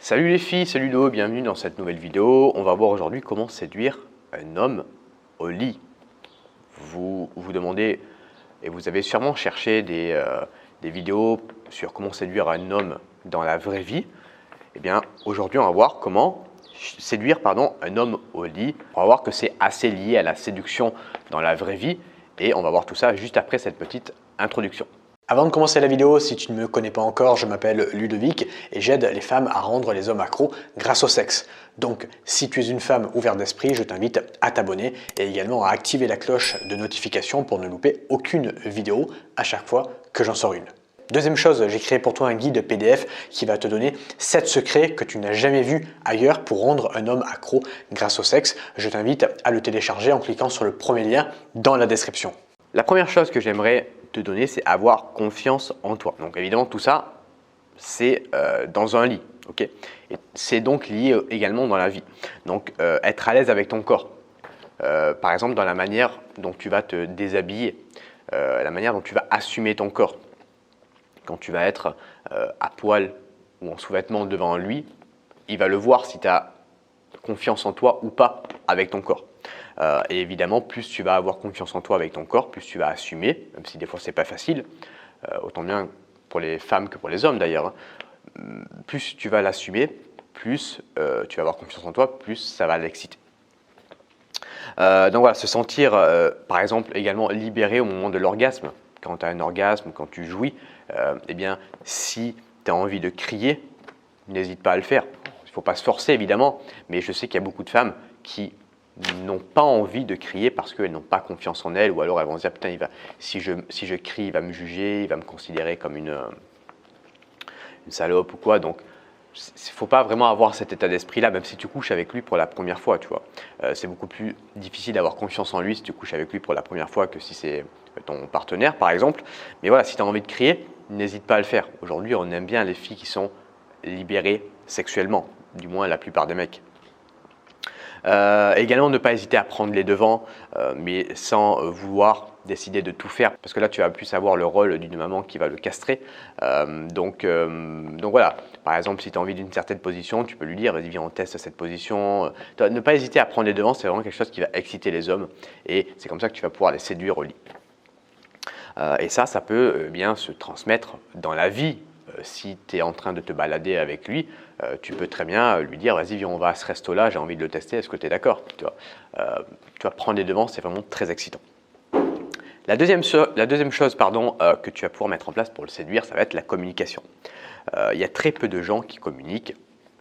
Salut les filles, salut Ludo, bienvenue dans cette nouvelle vidéo. On va voir aujourd'hui comment séduire un homme au lit. Vous vous demandez, et vous avez sûrement cherché des vidéos sur comment séduire un homme dans la vraie vie. Eh bien, aujourd'hui, on va voir comment séduire un homme au lit. On va voir que c'est assez lié à la séduction dans la vraie vie et on va voir tout ça juste après cette petite introduction. Avant de commencer la vidéo, si tu ne me connais pas encore, je m'appelle Ludovic et j'aide les femmes à rendre les hommes accros grâce au sexe. Donc, si tu es une femme ouverte d'esprit, je t'invite à t'abonner et également à activer la cloche de notification pour ne louper aucune vidéo à chaque fois que j'en sors une. Deuxième chose, j'ai créé pour toi un guide PDF qui va te donner 7 secrets que tu n'as jamais vus ailleurs pour rendre un homme accro grâce au sexe. Je t'invite à le télécharger en cliquant sur le premier lien dans la description. La première chose que j'aimerais te donner, c'est avoir confiance en toi. Donc évidemment, tout ça, c'est dans un lit. Okay, et c'est donc lié également dans la vie. Donc être à l'aise avec ton corps. Par exemple, dans la manière dont tu vas te déshabiller, la manière dont tu vas assumer ton corps. Quand tu vas être à poil ou en sous-vêtements devant lui, il va le voir si tu as confiance en toi ou pas avec ton corps. Et évidemment, plus tu vas avoir confiance en toi avec ton corps, plus tu vas assumer, même si des fois c'est pas facile, autant bien pour les femmes que pour les hommes d'ailleurs. Plus tu vas l'assumer, plus tu vas avoir confiance en toi, plus ça va l'exciter. Donc voilà, se sentir par exemple également libéré au moment de l'orgasme. Quand tu as un orgasme, quand tu jouis, eh bien si tu as envie de crier, n'hésite pas à le faire. Il ne faut pas se forcer évidemment, mais je sais qu'il y a beaucoup de femmes qui n'ont pas envie de crier parce qu'elles n'ont pas confiance en elles, ou alors elles vont se dire putain, si je crie, il va me juger, il va me considérer comme une salope ou quoi. Donc il ne faut pas vraiment avoir cet état d'esprit là, même si tu couches avec lui pour la première fois, tu vois. C'est beaucoup plus difficile d'avoir confiance en lui si tu couches avec lui pour la première fois que si c'est ton partenaire par exemple. Mais voilà, si tu as envie de crier, n'hésite pas à le faire. Aujourd'hui, on aime bien les filles qui sont libérées sexuellement, du moins la plupart des mecs. Également, ne pas hésiter à prendre les devants, mais sans vouloir décider de tout faire, parce que là, tu vas plus avoir le rôle d'une maman qui va le castrer. Donc voilà, par exemple, si tu as envie d'une certaine position, tu peux lui dire, vas-y, viens, on teste cette position. Ne pas hésiter à prendre les devants, c'est vraiment quelque chose qui va exciter les hommes, et c'est comme ça que tu vas pouvoir les séduire au lit. Et ça peut bien se transmettre dans la vie. Si tu es en train de te balader avec lui, tu peux très bien lui dire vas-y, viens, on va à ce resto-là, j'ai envie de le tester, est-ce que tu es d'accord? Tu vas prendre les devants, c'est vraiment très excitant. La deuxième chose que tu vas pouvoir mettre en place pour le séduire, ça va être la communication. Il y a très peu de gens qui communiquent,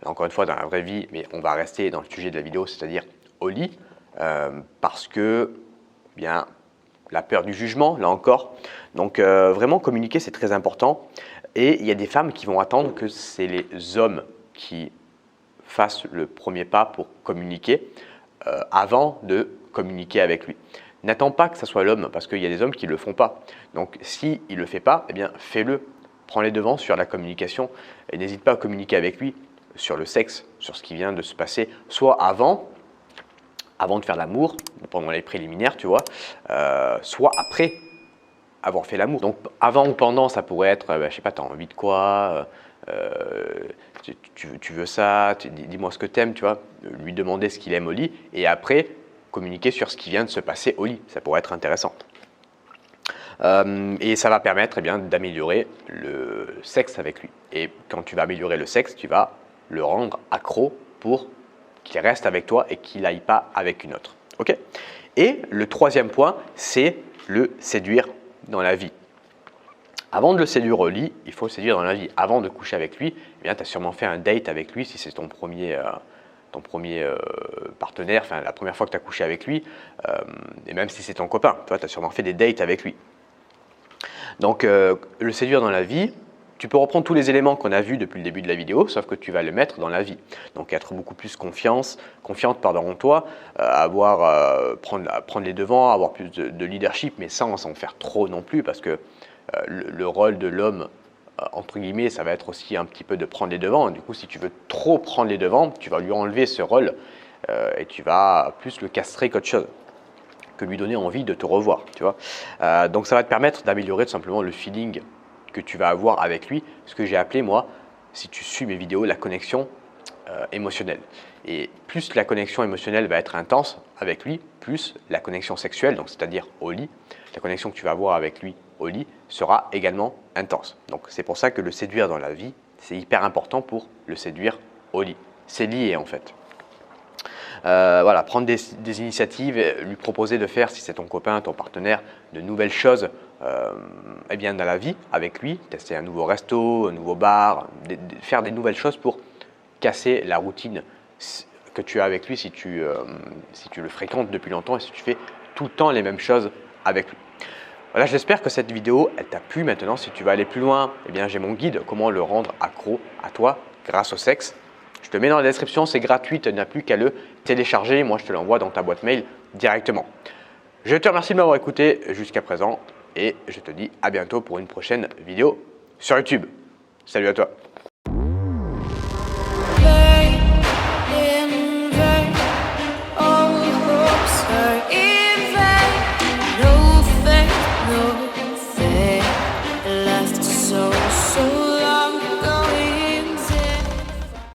encore une fois dans la vraie vie, mais on va rester dans le sujet de la vidéo, c'est-à-dire au lit, parce que bien, la peur du jugement, là encore. Donc vraiment communiquer, c'est très important. Et il y a des femmes qui vont attendre que c'est les hommes qui fassent le premier pas pour communiquer avant de communiquer avec lui. N'attends pas que ce soit l'homme, parce qu'il y a des hommes qui ne le font pas. Donc s'il ne le fait pas, eh bien fais-le. Prends les devants sur la communication et n'hésite pas à communiquer avec lui sur le sexe, sur ce qui vient de se passer, soit avant de faire l'amour, pendant les préliminaires, tu vois, soit après avoir fait l'amour. Donc avant ou pendant, ça pourrait être, je sais pas, tu as envie de quoi, tu veux ça, dis-moi ce que tu aimes, tu vois, lui demander ce qu'il aime au lit, et après, communiquer sur ce qui vient de se passer au lit, ça pourrait être intéressant. Et ça va permettre d'améliorer le sexe avec lui. Et quand tu vas améliorer le sexe, tu vas le rendre accro pour qu'il reste avec toi et qu'il n'aille pas avec une autre. Okay, et le troisième point, c'est le séduire dans la vie. Avant de le séduire au lit, il faut le séduire dans la vie. Avant de coucher avec lui, tu as sûrement fait un date avec lui si c'est ton premier partenaire, enfin la première fois que tu as couché avec lui, et même si c'est ton copain, tu as sûrement fait des dates avec lui. Donc le séduire dans la vie, tu peux reprendre tous les éléments qu'on a vus depuis le début de la vidéo, sauf que tu vas le mettre dans la vie. Donc être beaucoup plus confiante en toi, prendre les devants, avoir plus de leadership, mais sans en faire trop non plus, parce que le rôle de l'homme, entre guillemets, ça va être aussi un petit peu de prendre les devants. Du coup, si tu veux trop prendre les devants, tu vas lui enlever ce rôle et tu vas plus le castrer qu'autre chose, que lui donner envie de te revoir. Tu vois, donc ça va te permettre d'améliorer tout simplement le feeling que tu vas avoir avec lui, ce que j'ai appelé moi, si tu suis mes vidéos, la connexion émotionnelle. Et plus la connexion émotionnelle va être intense avec lui, plus la connexion sexuelle, donc c'est-à-dire au lit, la connexion que tu vas avoir avec lui au lit sera également intense. Donc c'est pour ça que le séduire dans la vie, c'est hyper important pour le séduire au lit. C'est lié en fait. Voilà, prendre des initiatives, lui proposer de faire, si c'est ton copain, ton partenaire, de nouvelles choses eh bien dans la vie avec lui, tester un nouveau resto, un nouveau bar, faire des nouvelles choses pour casser la routine que tu as avec lui si tu le fréquentes depuis longtemps et si tu fais tout le temps les mêmes choses avec lui. Voilà, j'espère que cette vidéo elle t'a plu. Maintenant, si tu vas aller plus loin, eh bien j'ai mon guide, comment le rendre accro à toi grâce au sexe. Je te mets dans la description, c'est gratuit, tu n'as plus qu'à le télécharger. Moi, je te l'envoie dans ta boîte mail directement. Je te remercie de m'avoir écouté jusqu'à présent et je te dis à bientôt pour une prochaine vidéo sur YouTube. Salut à toi!